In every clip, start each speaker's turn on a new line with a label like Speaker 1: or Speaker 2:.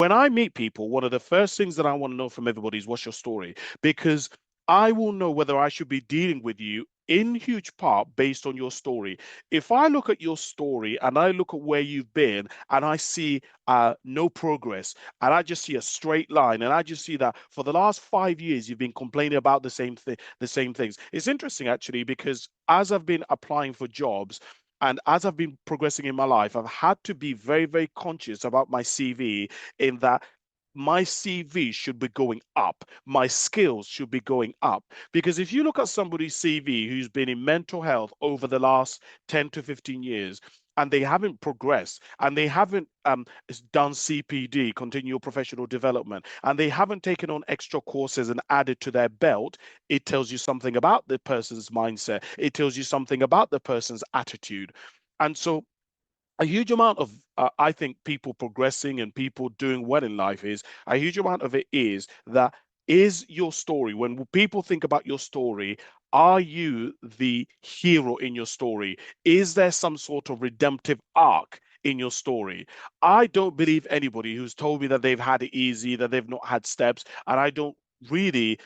Speaker 1: when I meet people, one of the first things that I want to know from everybody is what's your story? Because I will know whether I should be dealing with you in huge part based on your story. If I look at your story and I look at where you've been and I see no progress and I just see a straight line and I just see that for the last 5 years you've been complaining about the same thing, the same things. It's interesting actually because as I've been applying for jobs, and as I've been progressing in my life, I've had to be very, very conscious about my CV in that my CV should be going up. My skills should be going up. Because if you look at somebody's CV who's been in mental health over the last 10 to 15 years, and they haven't progressed, and they haven't done CPD, continual professional development, and they haven't taken on extra courses and added to their belt, it tells you something about the person's mindset. It tells you something about the person's attitude. And so a huge amount of I think people progressing and people doing well in life is a huge amount of it is that is your story. When people think about your story, are you the hero in your story? Is there some sort of redemptive arc in your story? I don't believe anybody who's told me that they've had it easy, that they've not had steps, and I don't really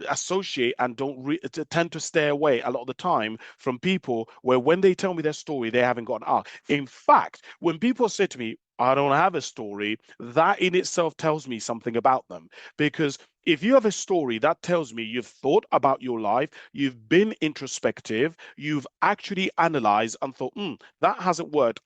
Speaker 1: associate and don't tend to stay away a lot of the time from people where when they tell me their story, they haven't got an arc. In fact, when people say to me, I don't have a story, that in itself tells me something about them. Because if you have a story, that tells me you've thought about your life, you've been introspective, you've actually analyzed and thought, that hasn't worked.